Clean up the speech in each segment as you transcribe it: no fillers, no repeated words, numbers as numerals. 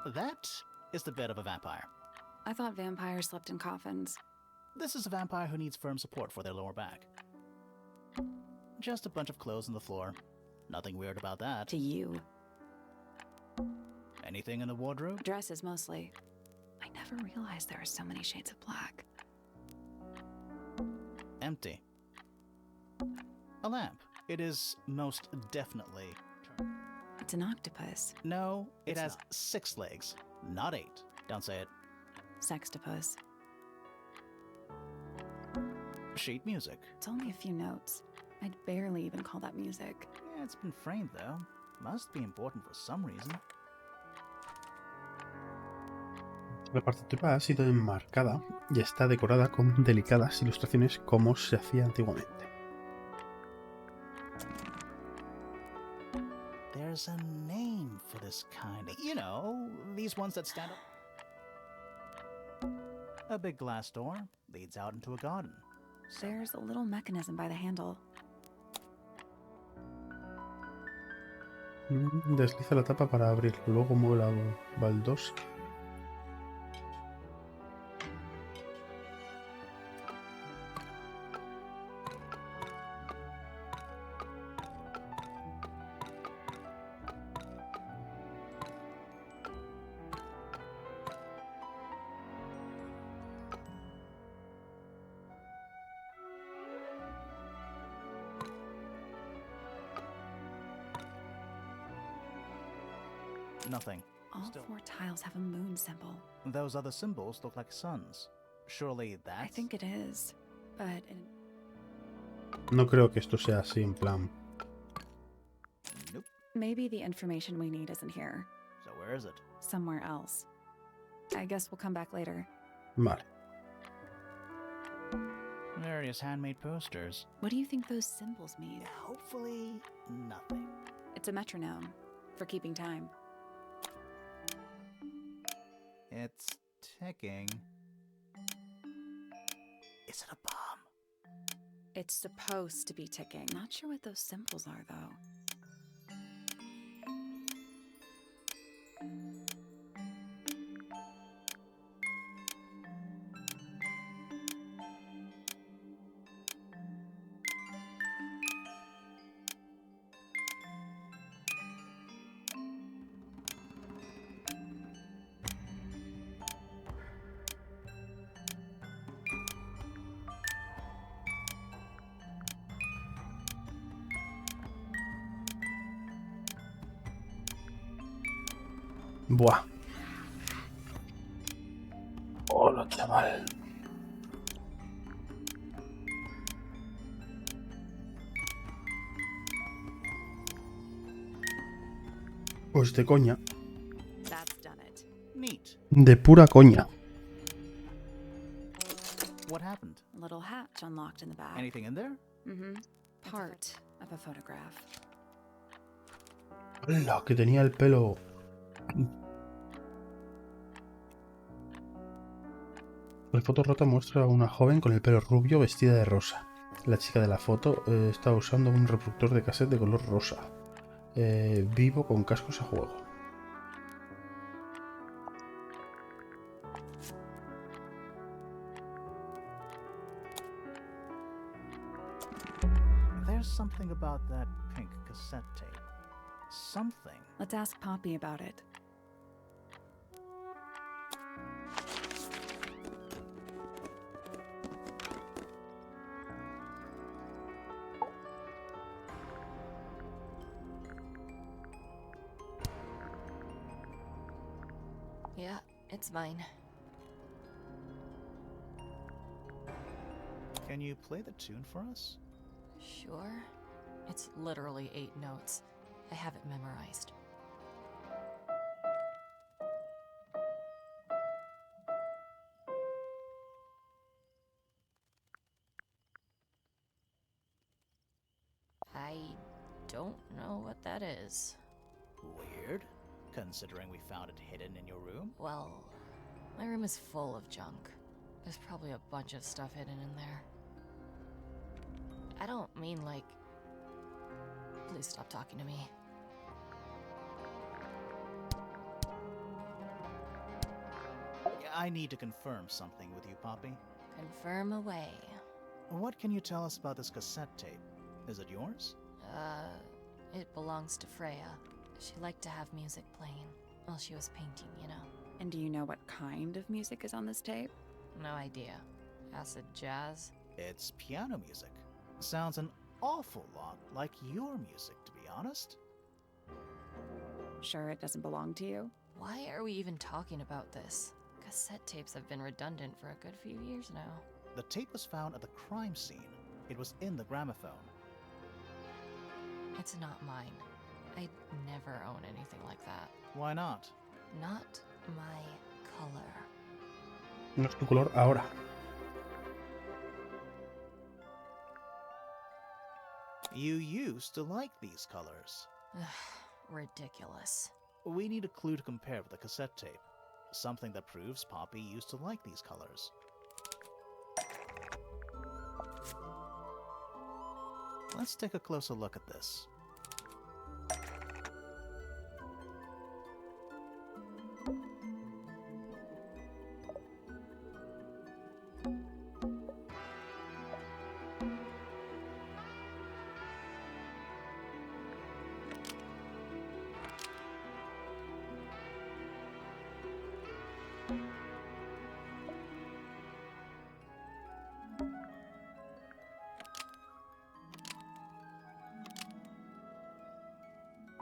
That is the bed of a vampire. I thought vampires slept in coffins. This is a vampire who needs firm support for their lower back. Just a bunch of clothes on the floor. Nothing weird about that. To you. Anything in the wardrobe? Dresses, mostly. I never realized there were so many shades of black. Empty. A lamp. It is most definitely... It's an octopus. No, it has 6 legs, not 8. Don't say it. Sextopus. Sheet music. It's only a few notes. I'd barely even call that music. Yeah, it's been framed though. Must be important for some reason. La partitura ha sido enmarcada y está decorada con delicadas ilustraciones como se hacía antiguamente. There's a name for this kind of... You know, these ones that stand up... A big glass door leads out into a garden. There's a little mechanism by the handle. Desliza la tapa para abrir, luego mueve la baldosa. Nothing. All 4 tiles have a moon symbol. Those other symbols look like suns. Surely that's... I think it is, but... No creo que esto sea así, en plan... Nope. Maybe the information we need isn't here. So where is it? Somewhere else. I guess we'll come back later. Vale. Various handmade posters. What do you think those symbols mean? Hopefully, nothing. It's a metronome, for keeping time. It's ticking. Is it a bomb? It's supposed to be ticking. Not sure what those symbols are, though. Buah. Hola, chaval. Pues de coña. That's done it. Neat. De pura coña. What happened? A little hatch unlocked in the back. Anything in there? Mm-hmm. Part of a photograph. Hola, que tenía el pelo... La foto rota muestra a una joven con el pelo rubio vestida de rosa. La chica de la foto está usando un reproductor de cassette de color rosa. Vivo con cascos a juego. There's something about that pink cassette tape. Something. Let's ask Poppy about it. Yeah, it's mine. Can you play the tune for us? Sure. It's literally 8 notes. I have it memorized. I don't know what that is. Weird, considering we found it hidden in your room. Well, my room is full of junk. There's probably a bunch of stuff hidden in there. I don't mean like... Please stop talking to me. I need to confirm something with you, Poppy. Confirm away. What can you tell us about this cassette tape? Is it yours? It belongs to Freya. She liked to have music playing while she was painting, you know. And do you know what kind of music is on this tape? No idea. Acid jazz? It's piano music. Sounds an awful lot like your music, to be honest. Sure it doesn't belong to you? Why are we even talking about this? Cassette tapes have been redundant for a good few years now. The tape was found at the crime scene. It was in the gramophone. It's not mine. I'd never own anything like that. Why not? Not my color. No es tu color ahora. You used to like these colors. Ridiculous. We need a clue to compare with the cassette tape. Something that proves Poppy used to like these colors. Let's take a closer look at this.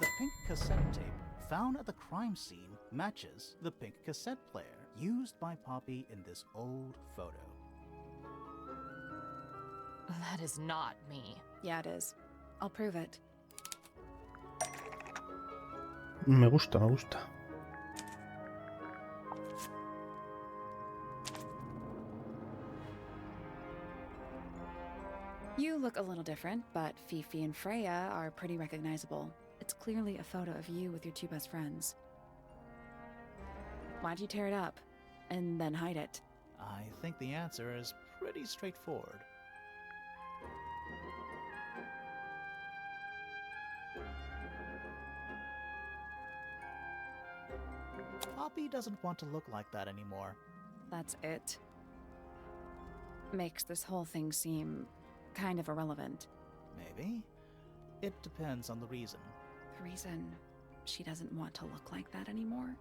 The pink cassette tape found at the crime scene matches the pink cassette player used by Poppy in this old photo. That is not me. Yeah, it is. I'll prove it. Me gusta, me gusta. You look a little different, but Fifi and Freya are pretty recognizable. It's clearly a photo of you with your two best friends. Why'd you tear it up and then hide it? I think the answer is pretty straightforward. Poppy doesn't want to look like that anymore. That's it. Makes this whole thing seem kind of irrelevant. Maybe. It depends on the reason. The reason she doesn't want to look like that anymore?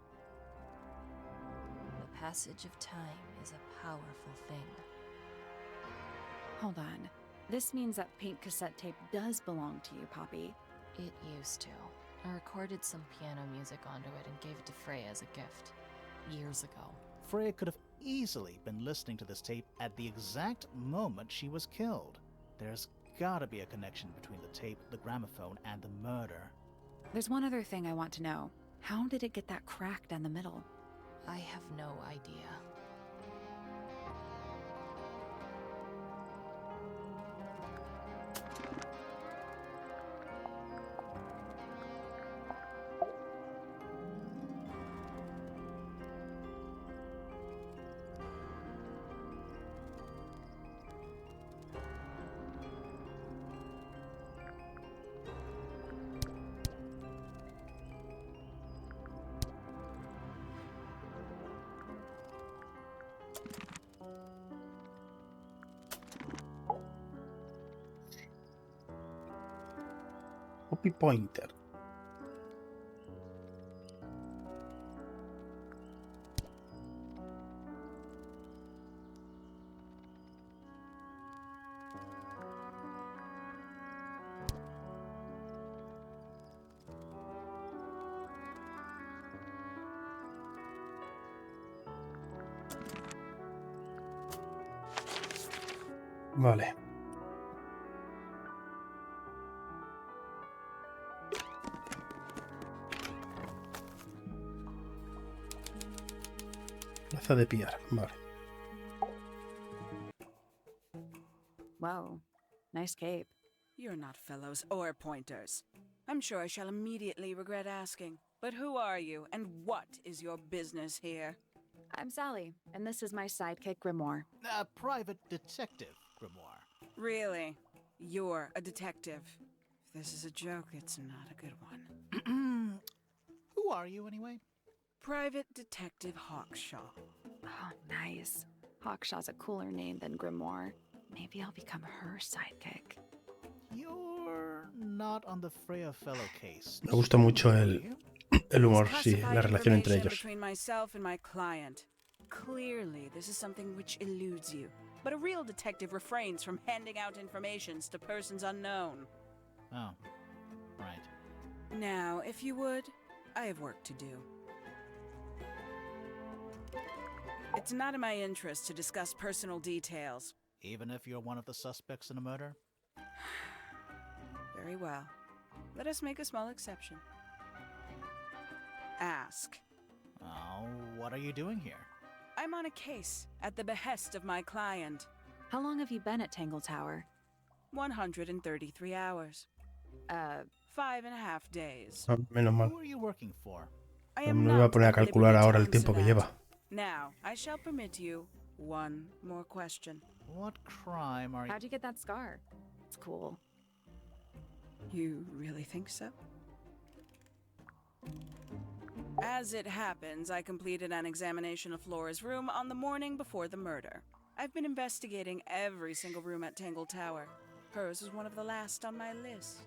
The passage of time is a powerful thing. Hold on. This means that pink cassette tape does belong to you, Poppy. It used to. I recorded some piano music onto it and gave it to Freya as a gift. Years ago. Freya could have easily been listening to this tape at the exact moment she was killed. There's gotta be a connection between the tape, the gramophone, and the murder. There's one other thing I want to know. How did it get that crack down the middle? I have no idea. Copy pointer. Vale. Plaza de Piar, vale. Whoa. Nice cape. You're not fellows or pointers. I'm sure I shall immediately regret asking. But who are you, and what is your business here? I'm Sally, and this is my sidekick Grimoire. A private detective, Grimoire. Really? You're a detective. If this is a joke, it's not a good one. Who are you, anyway? Private Detective Hawkshaw. Oh, nice. Hawkshaw's a cooler name than Grimoire. Maybe I'll become her sidekick. You're not on the Freya fellow case. Me gusta mucho are you? el humor, It's sí, classified la relación entre information ellos. between myself and my client. Clearly, this is something which eludes you. But a real detective refrains from handing out informations to persons unknown. Oh, right. Now, if you would, I have work to do. It's not in my interest to discuss personal details. Even if you're one of the suspects in a murder? Very well. Let us make a small exception. Ask. Oh, what are you doing here? I'm on a case at the behest of my client. How long have you been at Tangle Tower? 133 hours. 5.5 days. Ah, menos mal. Who are you working for? I No am me voy a not poner a at liberty calcular to ahora el answer tiempo que that. lleva. Now, I shall permit you one more question. What crime are you... How'd you get that scar? It's cool. You really think so? As it happens, I completed an examination of Flora's room on the morning before the murder. I've been investigating every single room at Tangle Tower. Hers was one of the last on my list.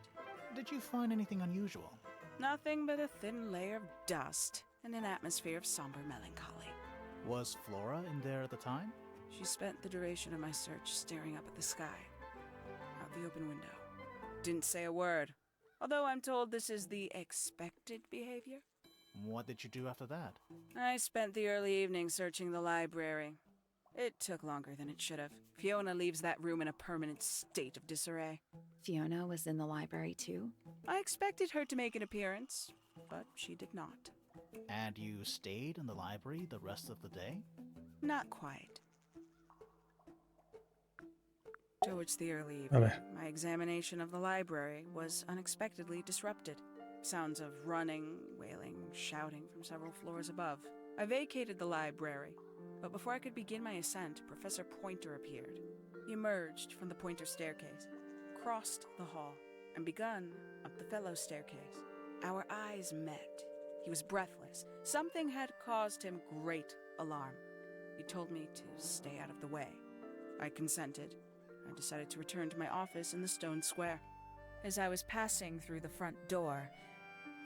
Did you find anything unusual? Nothing but a thin layer of dust and an atmosphere of somber melancholy. Was Flora in there at the time? She spent the duration of my search staring up at the sky, out the open window. Didn't say a word, although I'm told this is the expected behavior. What did you do after that? I spent the early evening searching the library. It took longer than it should have. Fiona leaves that room in a permanent state of disarray. Fiona was in the library too? I expected her to make an appearance, but she did not. And you stayed in the library the rest of the day? Not quite. Towards the early A evening, ver. my examination of the library was unexpectedly disrupted. Sounds of running, wailing, shouting from several floors above. I vacated the library, but before I could begin my ascent, Professor Pointer appeared. He emerged from the Pointer staircase, crossed the hall, and begun up the fellow staircase. Our eyes met. He was breathless. Something had caused him great alarm. He told me to stay out of the way. I consented. I decided to return to my office in the stone square. As I was passing through the front door,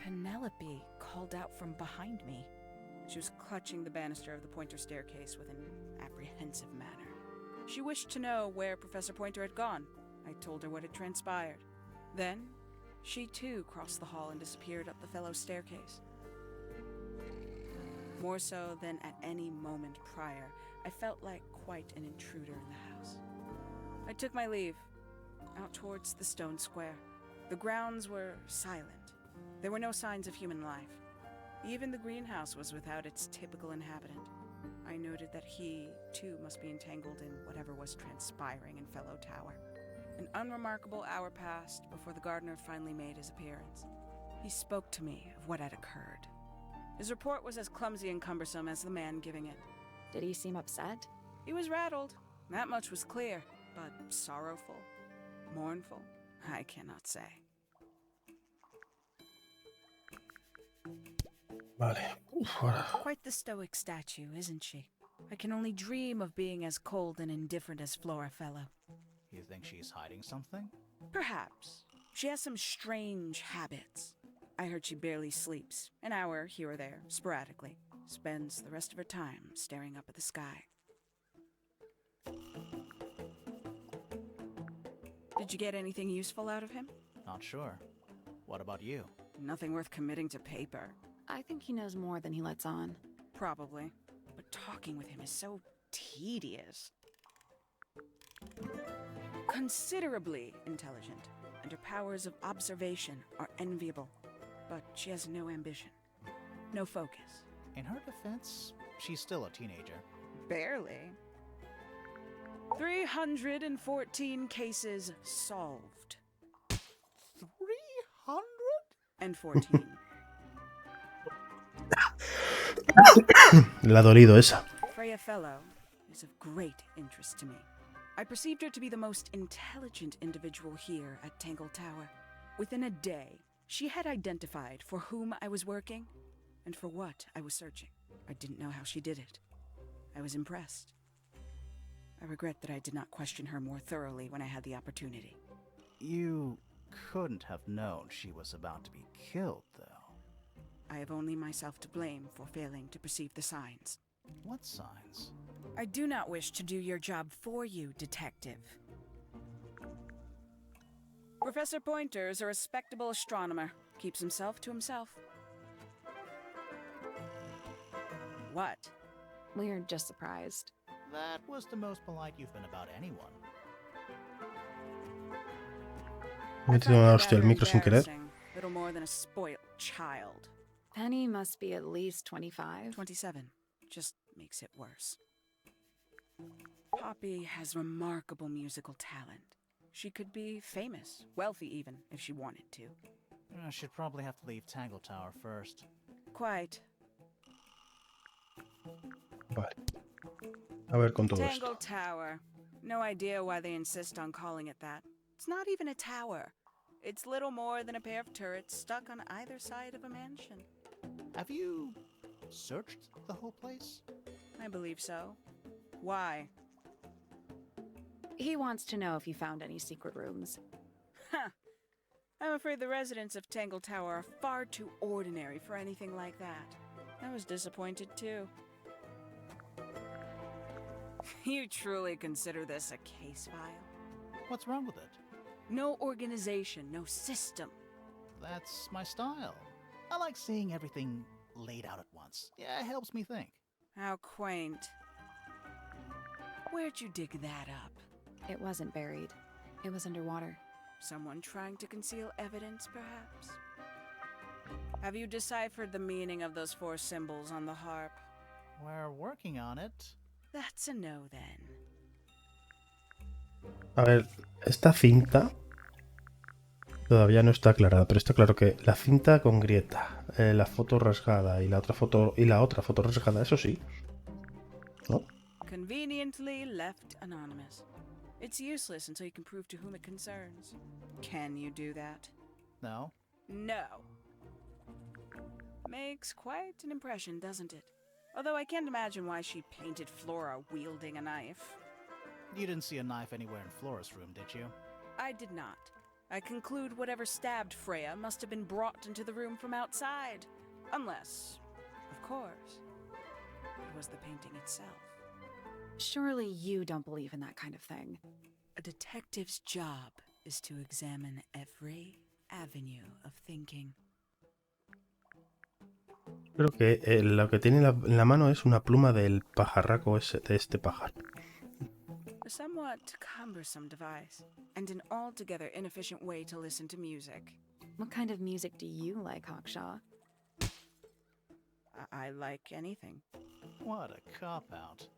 Penelope called out from behind me. She was clutching the banister of the Pointer staircase with an apprehensive manner. She wished to know where Professor Pointer had gone. I told her what had transpired. Then, she too crossed the hall and disappeared up the fellow staircase. More so than at any moment prior, I felt like quite an intruder in the house. I took my leave, out towards the stone square. The grounds were silent. There were no signs of human life. Even the greenhouse was without its typical inhabitant. I noted that he, too, must be entangled in whatever was transpiring in Fellow Tower. An unremarkable hour passed before the gardener finally made his appearance. He spoke to me of what had occurred. His report was as clumsy and cumbersome as the man giving it. Did he seem upset? He was rattled. That much was clear. But sorrowful, mournful, I cannot say. Vale. Uf, ahora. Quite the stoic statue, isn't she? I can only dream of being as cold and indifferent as Flora Fellow. You think she's hiding something? Perhaps. She has some strange habits. I heard she barely sleeps, an hour here or there, sporadically. Spends the rest of her time staring up at the sky. Did you get anything useful out of him? Not sure. What about you? Nothing worth committing to paper. I think he knows more than he lets on. Probably. But talking with him is so tedious. Considerably intelligent, and her powers of observation are enviable. But she has no ambition. No focus. In her defense, she's still a teenager. Barely. 314 cases solved. 300? And 14. Le ha dolido esa. Freya Fellow is of great interest to me. I perceived her to be the most intelligent individual here at Tangle Tower. Within a day, she had identified for whom I was working and for what I was searching. I didn't know how she did it. I was impressed. I regret that I did not question her more thoroughly when I had the opportunity. You couldn't have known she was about to be killed, though. I have only myself to blame for failing to perceive the signs. What signs? I do not wish to do your job for you, Detective. Professor Pointer is a respectable astronomer. Keeps himself to himself. What? We're just surprised. That was the most polite you've been about anyone. Me he metido una hostia al micro sin querer. Little more than a spoiled child. Penny must be at least 25. 27. Just makes it worse. Poppy has remarkable musical talent. She could be famous, wealthy even, if she wanted to. She'd probably have to leave Tangle Tower first. Quite. Vale. A ver con todo Tangle esto. Tower. No idea why they insist on calling it that. It's not even a tower. It's little more than a pair of turrets stuck on either side of a mansion. Have you searched the whole place? I believe so. Why? He wants to know if you found any secret rooms. Huh. I'm afraid the residents of Tangle Tower are far too ordinary for anything like that. I was disappointed too. You truly consider this a case file? What's wrong with it? No organization, no system. That's my style. I like seeing everything laid out at once. Yeah, it helps me think. How quaint. Where'd you dig that up? It wasn't buried. It was underwater. Someone trying to conceal evidence, perhaps? Have you deciphered the meaning of those 4 symbols on the harp? We're working on it. That's a no, then. A ver, esta cinta todavía no está aclarada, pero está claro que la cinta con grieta, la foto rasgada y la otra foto rasgada, eso sí. ¿No? Conveniently left anonymous. It's useless until you can prove to whom it concerns. Can you do that? No? No. Makes quite an impression, doesn't it? Although I can't imagine why she painted Flora wielding a knife. You didn't see a knife anywhere in Flora's room, did you? I did not. I conclude whatever stabbed Freya must have been brought into the room from outside. Unless, of course, it was the painting itself. Surely you don't believe in that kind of thing. A detective's job is to examine every avenue of thinking. Creo que lo que tiene en la mano es una pluma del pajarraco ese, de este pájaro. A somewhat cumbersome device, and an altogether inefficient way to listen to music. What kind of music do you like, Hawkshaw? I like anything. What a cop-out.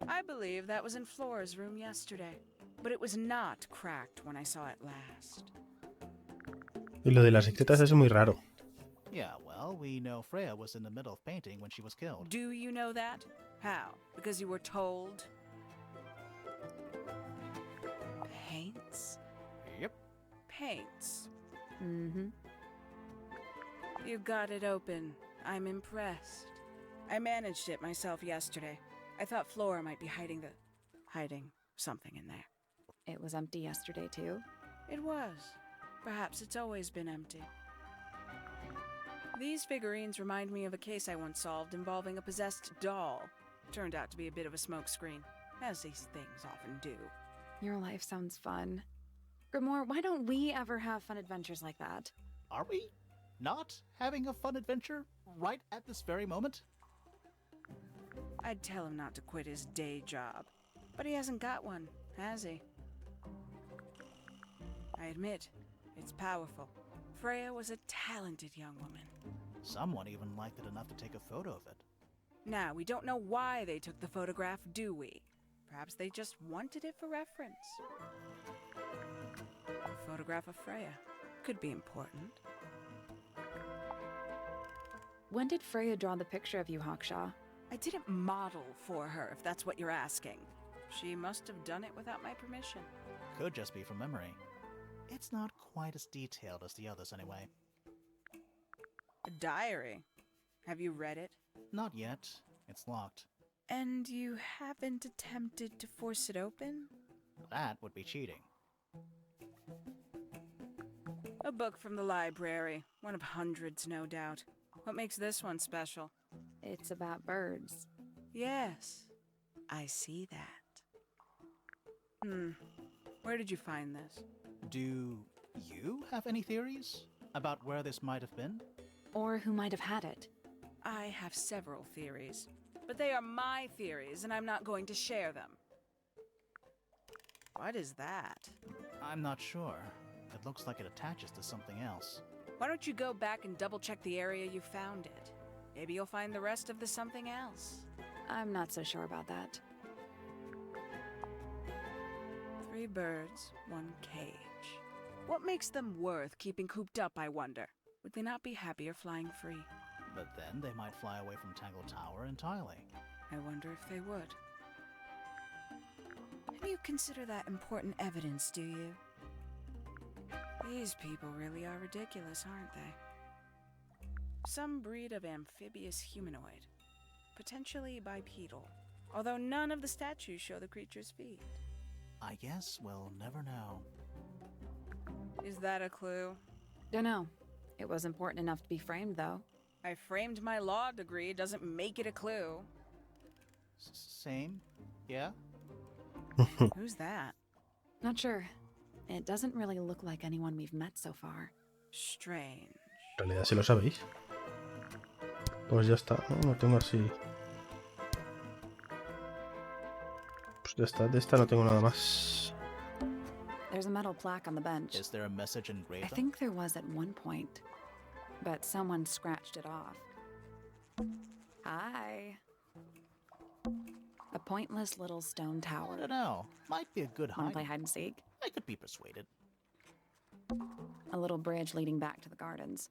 I believe that was in Flora's room yesterday, but it was not cracked when I saw it last. Y lo de las secretas es muy raro. Yeah, well, we know Freya was in the middle of painting when she was killed. Do you know that? How? Because you were told? Paints? Yep. Paints. Mm-hmm. You got it open. I'm impressed. I managed it myself yesterday. I thought Flora might be hiding something in there. It was empty yesterday, too. It was. Perhaps it's always been empty. These figurines remind me of a case I once solved involving a possessed doll. Turned out to be a bit of a smokescreen, as these things often do. Your life sounds fun. Grimoire, why don't we ever have fun adventures like that? Are we not having a fun adventure right at this very moment? I'd tell him not to quit his day job, but he hasn't got one, has he? I admit, it's powerful. Freya was a talented young woman. Someone even liked it enough to take a photo of it. Now, we don't know why they took the photograph, do we? Perhaps they just wanted it for reference. A photograph of Freya could be important. When did Freya draw the picture of you, Hawkshaw? I didn't model for her, if that's what you're asking. She must have done it without my permission. Could just be from memory. It's not quite as detailed as the others anyway. A diary. Have you read it? Not yet. It's locked. And you haven't attempted to force it open? That would be cheating. A book from the library. One of hundreds, no doubt. What makes this one special? It's about birds. Yes, I see that. Where did you find this? Do you have any theories about where this might have been? Or who might have had it. I have several theories, but they are my theories, and I'm not going to share them. What is that? I'm not sure. It looks like it attaches to something else. Why don't you go back and double-check the area you found it? Maybe you'll find the rest of the something else. I'm not so sure about that. 3 birds, 1 cage. What makes them worth keeping cooped up, I wonder? Would they not be happier flying free? But then they might fly away from Tangle Tower entirely. I wonder if they would. And you consider that important evidence, do you? These people really are ridiculous, aren't they? Some breed of amphibious humanoid, potentially bipedal, although none of the statues show the creature's feet. I guess we'll never know. Is that a clue? Dunno. It was important enough to be framed, though. I framed my law degree, doesn't make it a clue. Same? Yeah? Who's that? Not sure. It doesn't really look like anyone we've met so far. Strange. En realidad, si lo sabéis. Pues ya está, ¿no? No tengo así. Pues ya está, de esta no tengo nada más. There's a metal plaque on the bench. Is there a message engraved? I think there was at one point, but someone scratched it off. Hi. A pointless little stone I tower. don't know. Might be a good Wanna hide. play hide and seek? I could be persuaded. A little bridge leading back to the gardens.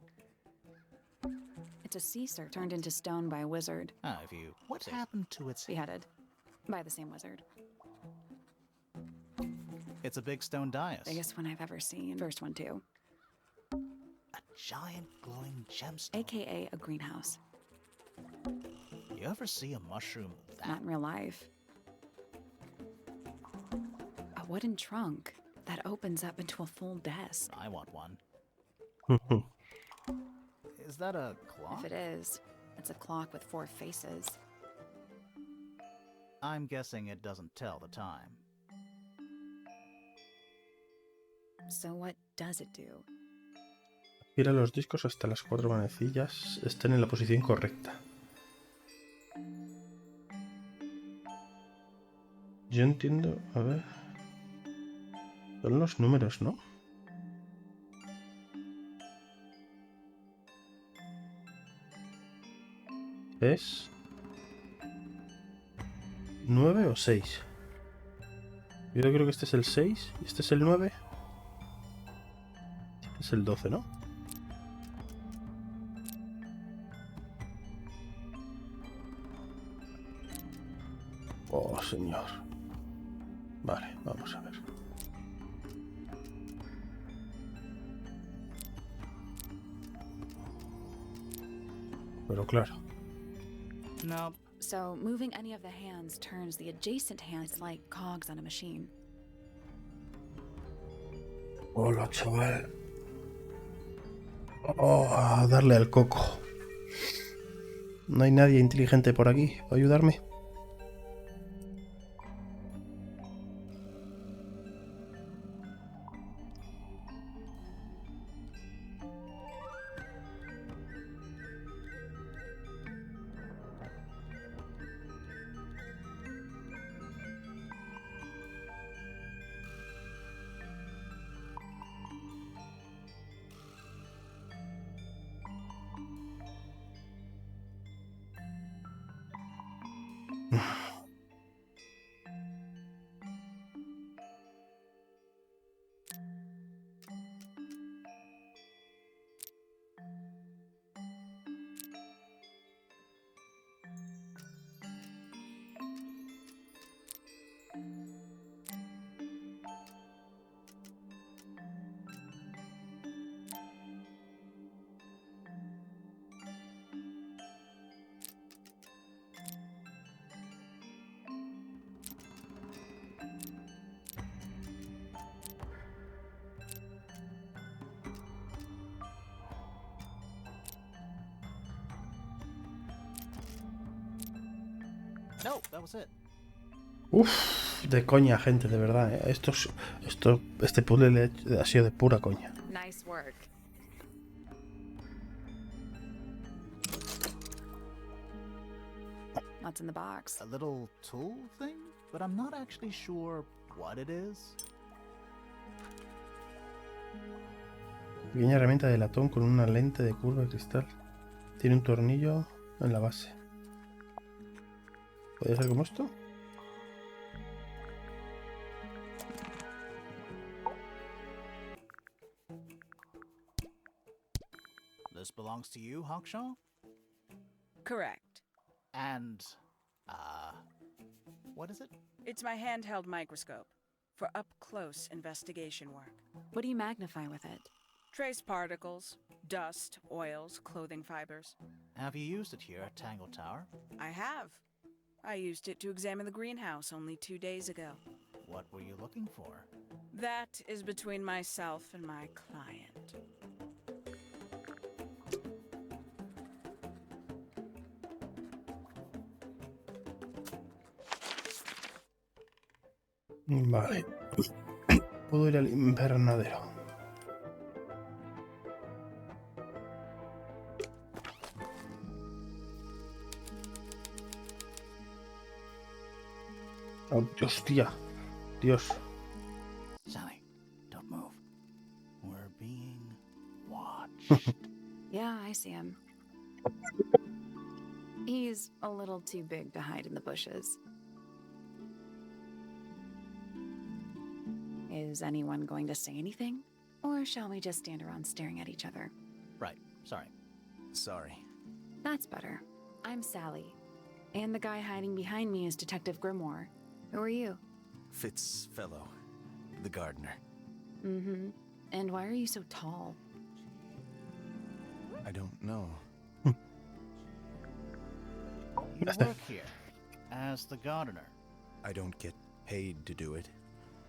It's a sea serpent turned into stone by a wizard. If you... What happened to its... Beheaded. By the same wizard. It's a big stone dais. Biggest one I've ever seen. First one, too. A giant glowing gemstone. AKA a greenhouse. You ever see a mushroom that... Not in real life. A wooden trunk that opens up into a full desk. I want one. Is that a clock? If it is, it's a clock with 4 faces. I'm guessing it doesn't tell the time. So what does it do? Gira los discos hasta las 4 manecillas estén en la posición correcta. Yo entiendo... A ver... Son los números, ¿no? ¿Es 9 o 6? Yo creo que este es el 6 y este es el 9. Es el 12, ¿no? Oh, señor. Vale, vamos a ver. Pero claro. No. So moving any of the hands turns the adjacent hands like cogs on a machine. Hola, chaval. Oh, a darle al coco. ¿No hay nadie inteligente por aquí para ayudarme? No, that was it. Uf, de coña, gente, de verdad. Este puzzle ha sido de pura coña. Nice work. What's in the box? A little tool thing? But I'm not actually sure what it is. Pequeña herramienta de latón con una lente de curva de cristal. Tiene un tornillo en la base. ¿Podría ser como esto? This belongs to you, Hawkshaw? Correct. And, what is it? It's my handheld microscope for up-close investigation work. What do you magnify with it? Trace particles, dust, oils, clothing fibers. Have you used it here at Tangle Tower? I have. I used it to examine the greenhouse only 2 days ago. What were you looking for? That is between myself and my client. Vale. Puedo ir al invernadero. Oh, hostia. Dios. Sally, don't move. We're being watched. Yeah, I see him. He's a little too big to hide in the bushes. Is anyone going to say anything? Or shall we just stand around staring at each other? Right, sorry. Sorry. That's better. I'm Sally. And the guy hiding behind me is Detective Grimoire. Who are you? Fitzfellow, the gardener. Mm-hmm. And why are you so tall? I don't know. You work here as the gardener. I don't get paid to do it.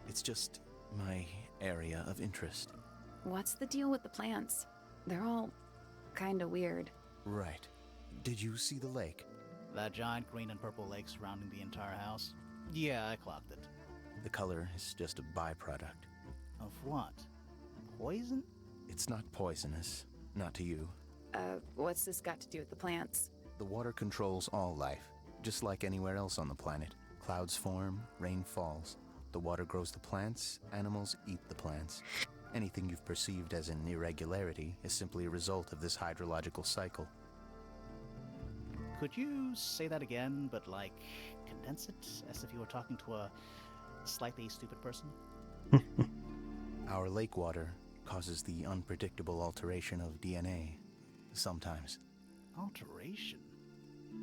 It's just my area of interest. What's the deal with the plants? They're all kinda weird. Right. Did you see the lake? That giant green and purple lake surrounding the entire house? Yeah, I clocked it. The color is just a byproduct. Of what? Poison? It's not poisonous. Not to you. What's this got to do with the plants? The water controls all life, just like anywhere else on the planet. Clouds form, rain falls. The water grows the plants, animals eat the plants. Anything you've perceived as an irregularity is simply a result of this hydrological cycle. Could you say that again, but like, condense it as if you were talking to a slightly stupid person? Our lake water causes the unpredictable alteration of DNA, sometimes. Alteration?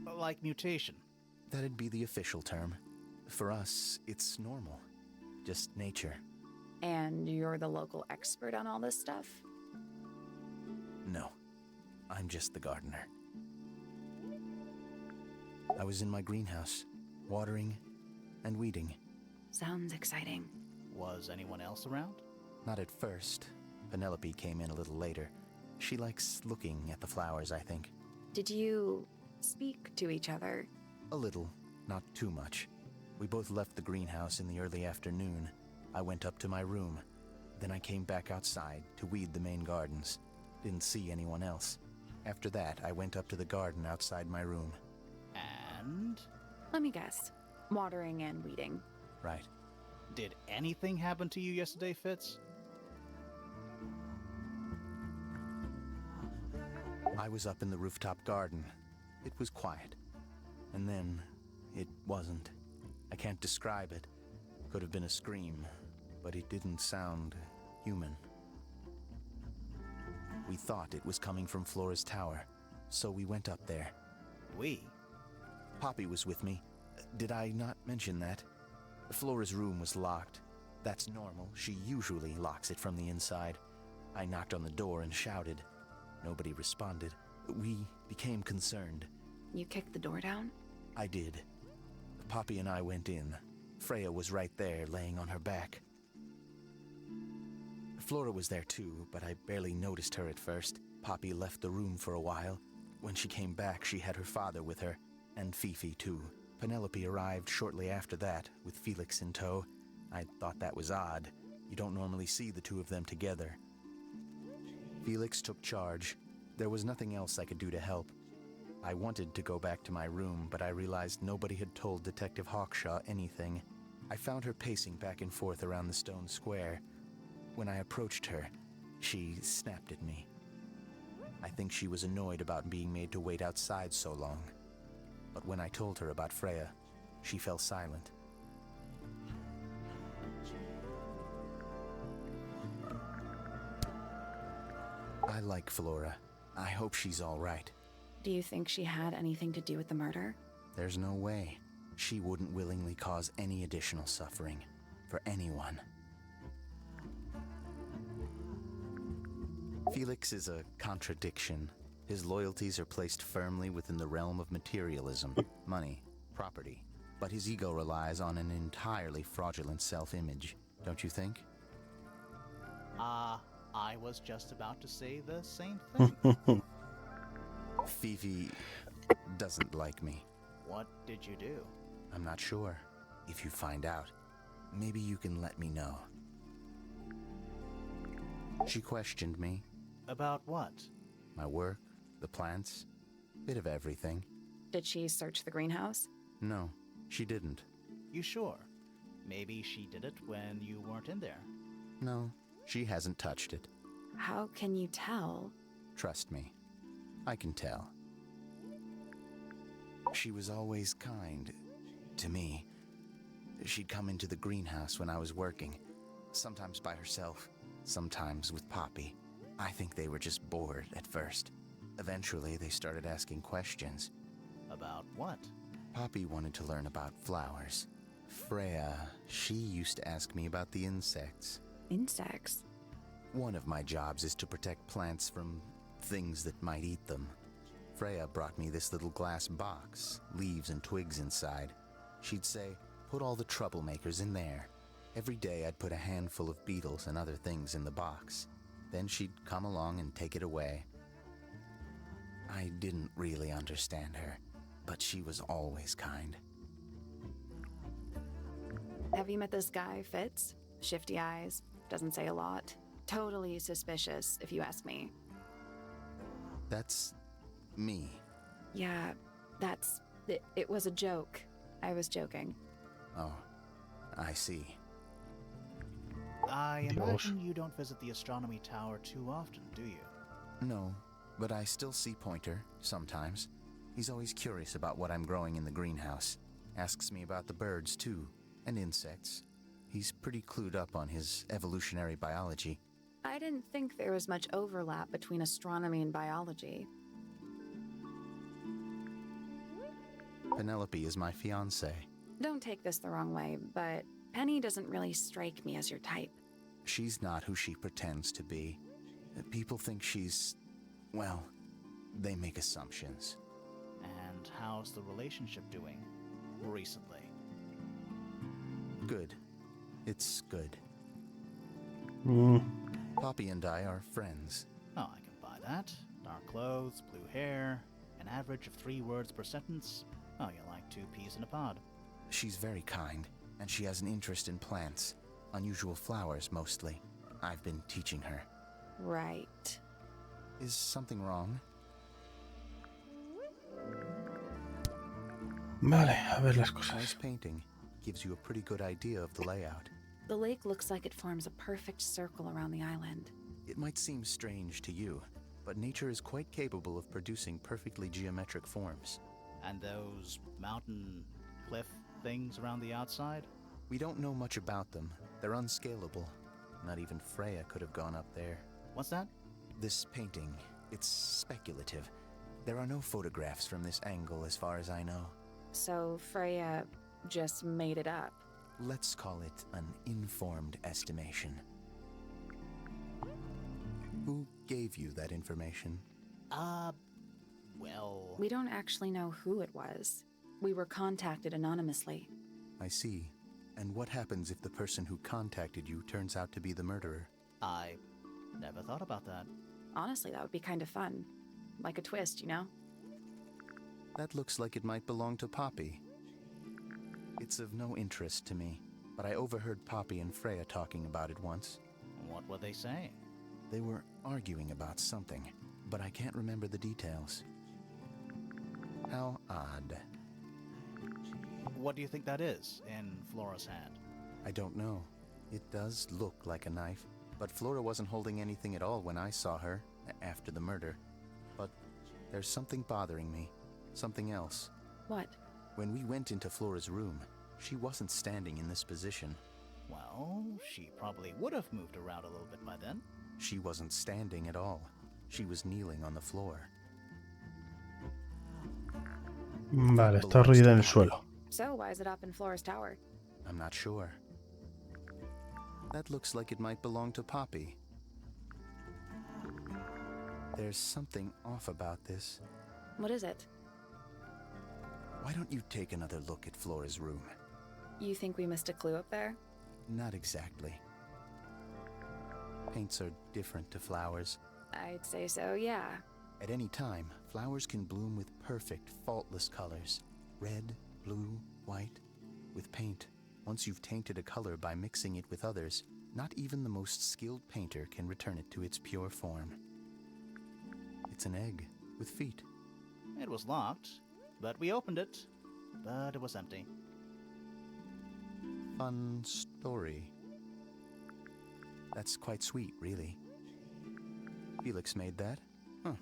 Like mutation? That'd be the official term. For us, it's normal. Just nature. And you're the local expert on all this stuff? No. I'm just the gardener. I was in my greenhouse, watering and weeding. Sounds exciting. Was anyone else around? Not at first. Penelope came in a little later. She likes looking at the flowers, I think. Did you speak to each other? A little, not too much. We both left the greenhouse in the early afternoon. I went up to my room. Then I came back outside to weed the main gardens. Didn't see anyone else. After that, I went up to the garden outside my room. And? Let me guess. Watering and weeding. Right. Did anything happen to you yesterday, Fitz? I was up in the rooftop garden. It was quiet. And then, it wasn't. I can't describe it. Could have been a scream, but it didn't sound human. We thought it was coming from Flora's tower, so we went up there. We? Poppy was with me. Did I not mention that? Flora's room was locked. That's normal. She usually locks it from the inside. I knocked on the door and shouted. Nobody responded. We became concerned. You kicked the door down? I did. Poppy and I went in. Freya was right there, laying on her back. Flora was there too, but I barely noticed her at first. Poppy left the room for a while. When she came back, she had her father with her, and Fifi too. Penelope arrived shortly after that, with Felix in tow. I thought that was odd. You don't normally see the two of them together. Felix took charge. There was nothing else I could do to help. I wanted to go back to my room, but I realized nobody had told Detective Hawkshaw anything. I found her pacing back and forth around the stone square. When I approached her, she snapped at me. I think she was annoyed about being made to wait outside so long. But when I told her about Freya, she fell silent. I like Flora. I hope she's all right. Do you think she had anything to do with the murder? There's no way. She wouldn't willingly cause any additional suffering for anyone. Felix is a contradiction. His loyalties are placed firmly within the realm of materialism, money, property. But his ego relies on an entirely fraudulent self-image, don't you think? I was just about to say the same thing. Fifi doesn't like me. What did you do? I'm not sure. If you find out, maybe you can let me know. She questioned me. About what? My work, the plants, bit of everything. Did she search the greenhouse? No, she didn't. You sure? Maybe she did it when you weren't in there. No, she hasn't touched it. How can you tell? Trust me, I can tell. She was always kind to me. She'd come into the greenhouse when I was working, sometimes by herself, sometimes with Poppy. I think they were just bored at first. Eventually, they started asking questions. About what? Poppy wanted to learn about flowers. Freya, she used to ask me about the insects. Insects? One of my jobs is to protect plants from things that might eat them. Freya brought me this little glass box, leaves and twigs inside. She'd say, put all the troublemakers in there. Every day I'd put a handful of beetles and other things in the box. Then she'd come along and take it away. I didn't really understand her, but she was always kind. Have you met this guy, Fitz? Shifty eyes, doesn't say a lot. Totally suspicious, if you ask me. That's me. Yeah, that's... It was a joke. I was joking. Oh, I see. I Dios. imagine you don't visit the astronomy tower too often, do you? No, but I still see Pointer, sometimes. He's always curious about what I'm growing in the greenhouse. Asks me about the birds, too, and insects. He's pretty clued up on his evolutionary biology. I didn't think there was much overlap between astronomy and biology. Penelope is my fiancée. Don't take this the wrong way, but Penny doesn't really strike me as your type. She's not who she pretends to be. People think she's... well, they make assumptions. And how's the relationship doing recently? Good. It's good. Mm, Poppy and I are friends. Oh, I can buy that. Dark clothes, blue hair, an average of 3 words per sentence. Oh, you're like 2 peas in a pod. She's very kind, and she has an interest in plants. Unusual flowers, mostly. I've been teaching her. Right. Is something wrong? Vale, a ver las Nice cosas. painting. Gives you a pretty good idea of the layout. The lake looks like it forms a perfect circle around the island. It might seem strange to you, but nature is quite capable of producing perfectly geometric forms. And those mountain cliff things around the outside? We don't know much about them. They're unscalable. Not even Freya could have gone up there. What's that? This painting, it's speculative. There are no photographs from this angle as far as I know. So Freya just made it up. Let's call it an informed estimation. Who gave you that information? Well... We don't actually know who it was. We were contacted anonymously. I see. And what happens if the person who contacted you turns out to be the murderer? I never thought about that. Honestly, that would be kind of fun. Like a twist, you know? That looks like it might belong to Poppy. It's of no interest to me, but I overheard Poppy and Freya talking about it once. What were they saying? They were arguing about something, but I can't remember the details. How odd. What do you think that is in Flora's hand? I don't know. It does look like a knife, but Flora wasn't holding anything at all when I saw her after the murder. But there's something bothering me. Something else. What? When we went into Flora's room, she wasn't standing in this position. Well, she probably would have moved around a little bit by then. She wasn't standing at all. She was kneeling on the floor. Vale, está ruida en el suelo. So, why is it up in Flora's tower? I'm not sure. That looks like it might belong to Poppy. There's something off about this. What is it? Why don't you take another look at Flora's room? You think we missed a clue up there? Not exactly. Paints are different to flowers. I'd say so, yeah. At any time, flowers can bloom with perfect, faultless colors. Red, blue, white. With paint, once you've tainted a color by mixing it with others, not even the most skilled painter can return it to its pure form. It's an egg with feet. It was locked, but we opened it, but it was empty. Fun story. That's quite sweet, really. Felix made that? Huh.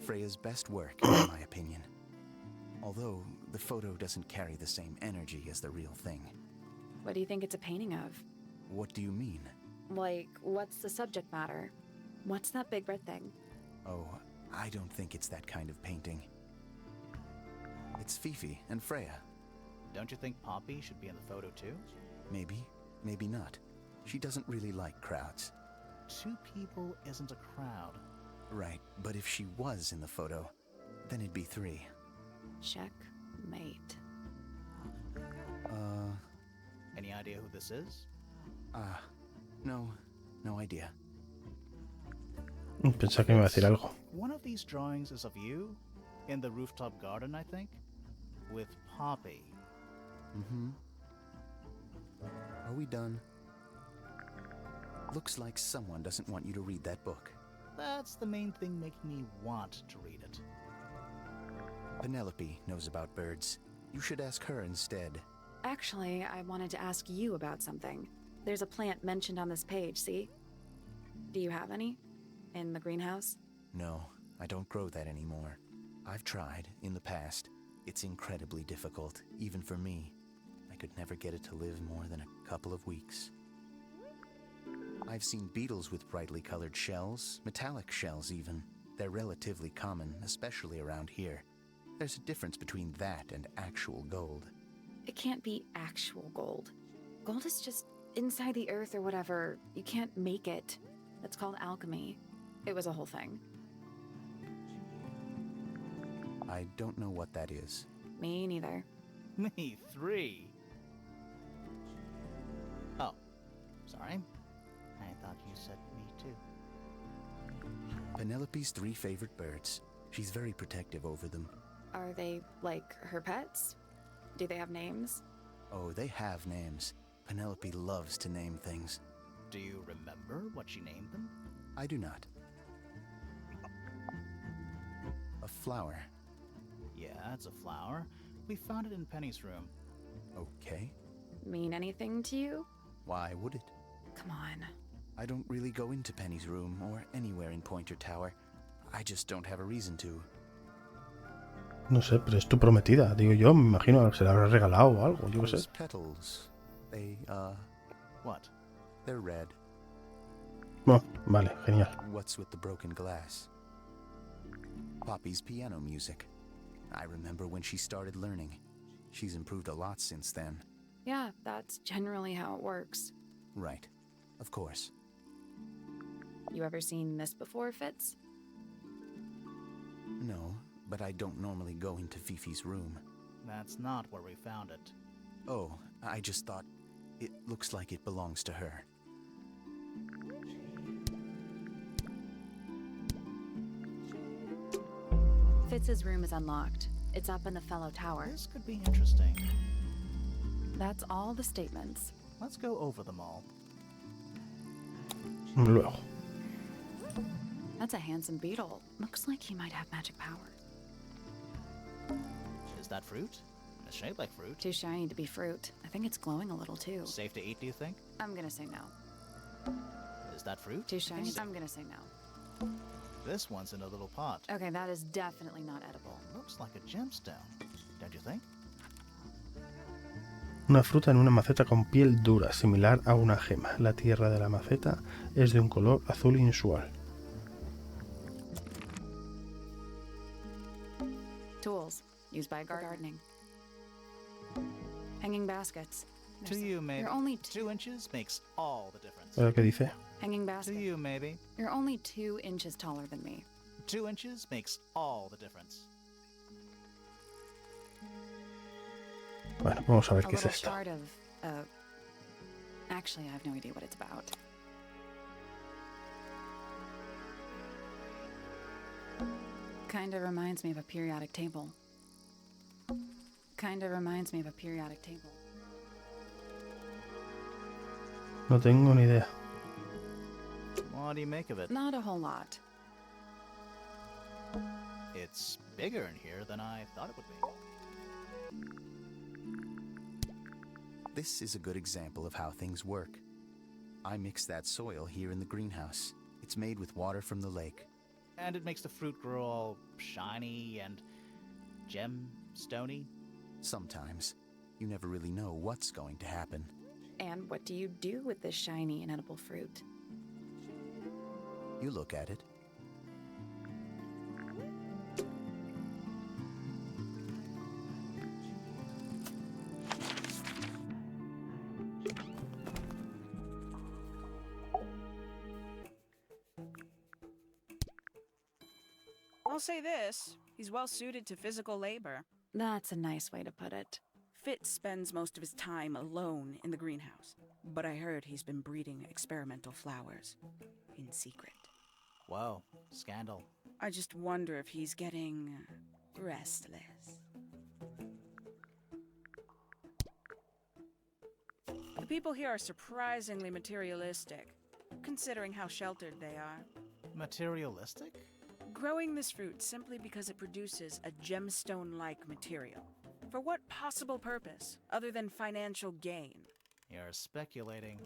Freya's best work, in my opinion. Although, the photo doesn't carry the same energy as the real thing. What do you think it's a painting of? What do you mean? Like, what's the subject matter? What's that big red thing? Oh, I don't think it's that kind of painting. It's Fifi and Freya. Don't you think Poppy should be in the photo too? Maybe, maybe not. She doesn't really like crowds. 2 people isn't a crowd. Right, but if she was in the photo, then it'd be 3. Checkmate. Any idea who this is? No idea. Pensaba que me iba a decir algo. One of these drawings is of you, in the rooftop garden, I think, with Poppy. Mm-hmm. Are we done? Looks like someone doesn't want you to read that book. That's the main thing making me want to read it. Penelope knows about birds. You should ask her instead. Actually, I wanted to ask you about something. There's a plant mentioned on this page, see? Do you have any? In the greenhouse? No, I don't grow that anymore. I've tried, in the past. It's incredibly difficult, even for me. I could never get it to live more than a couple of weeks. I've seen beetles with brightly colored shells, metallic shells even. They're relatively common, especially around here. There's a difference between that and actual gold. It can't be actual gold. Gold is just inside the earth or whatever. You can't make it. That's called alchemy. It was a whole thing. I don't know what that is. Me neither. Me 3. Oh, sorry. I thought you said me too. Penelope's 3 favorite birds. She's very protective over them. Are they, like, her pets? Do they have names? Oh, they have names. Penelope loves to name things. Do you remember what she named them? I do not. A flower. Yeah, it's a flower. We found it in Penny's room. Okay. Mean anything to you? Why would it? Come on. I don't really go into Penny's room or anywhere in Pointer Tower. I just don't have a reason to. No sé, pero es tu prometida. Digo yo, me imagino que se la habrá regalado o algo, yo qué sé. Those petals, they, What? they're red. Bueno, vale, genial. What's with the broken glass? Poppy's piano music. I remember when she started learning. She's improved a lot since then. Yeah, that's generally how it works. Right. Of course. You ever seen this before, Fitz? No, but I don't normally go into Fifi's room. That's not where we found it. Oh, I just thought it looks like it belongs to her. Fitz's room is unlocked. It's up in the fellow tower. This could be interesting. That's all the statements. Let's go over them all. Luego. That's a handsome beetle. Looks like he might have magic power. Is that fruit? It's shaped like fruit. Too shiny to be fruit. I think it's glowing a little too. Safe to eat, do you think? I'm gonna say no. Is that fruit? Too shiny? I'm gonna say no. This one's in a little pot. Okay, that is definitely not edible. Looks like a gemstone, don't you think? Una fruta en una maceta con piel dura, similar a una gema. La tierra de la maceta es de un color azul inusual. Tools used by gardening. Hanging baskets. To you, maybe. You're only 2 inches makes all the difference. ¿Pero qué dice? Hanging To basket. you, maybe. You're only 2 inches taller than me. 2 inches makes all the difference. Bueno, vamos a ver A qué es little esto. shard of, actually, I have no idea what it's about. Kinda reminds me of a periodic table. Kinda reminds me of a periodic table. No tengo ni idea. What do you make of it? Not a whole lot. It's bigger in here than I thought it would be. This is a good example of how things work. I mixed that soil here in the greenhouse. It's made with water from the lake. And it makes the fruit grow all shiny and gemstony. Sometimes, you never really know what's going to happen. And what do you do with this shiny and edible fruit? You look at it. I'll say this, he's well suited to physical labor. That's a nice way to put it. Fitz spends most of his time alone in the greenhouse, but I heard he's been breeding experimental flowers in secret. Whoa, scandal. I just wonder if he's getting restless. The people here are surprisingly materialistic, considering how sheltered they are. Materialistic? Growing this fruit simply because it produces a gemstone-like material. For what possible purpose, other than financial gain? You're speculating.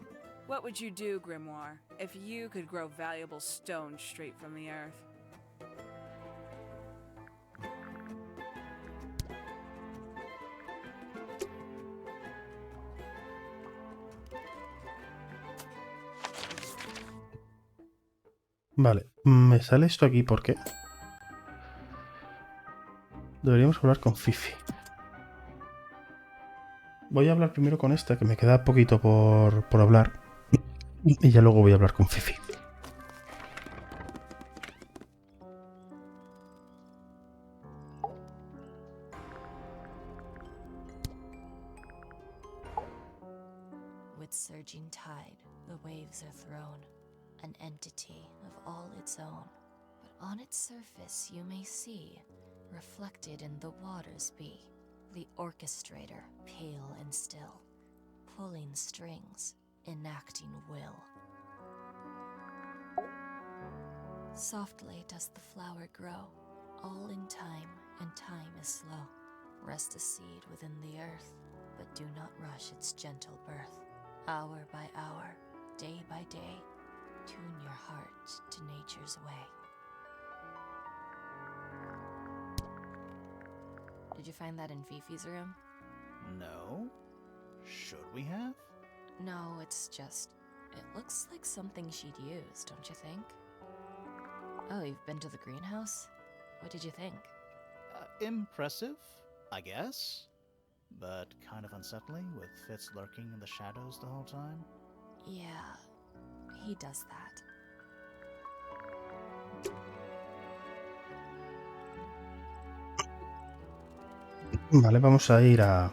What would you do, Grimoire, if you could grow valuable stones straight from the earth? Vale, me sale esto aquí, ¿por qué? Deberíamos hablar con Fifi. Voy a hablar primero con esta, que me queda poquito por hablar. Y ya luego voy a hablar con Fifi. With surging tide, the waves are thrown, an entity of all its own. But on its surface you may see, reflected in the waters be, the orchestrator, pale and still, pulling strings, enacting will. Softly does the flower grow, all in time, and time is slow. Rest a seed within the earth, but do not rush its gentle birth. Hour by hour, day by day, tune your heart to nature's way. Did you find that in Fifi's room? No? Should we have? No, it's just... it looks like something she'd use, don't you think? Oh, you've been to the greenhouse? What did you think? Impressive, I guess. But kind of unsettling, with Fitz lurking in the shadows the whole time. Yeah, he does that. Vale, vamos a ir a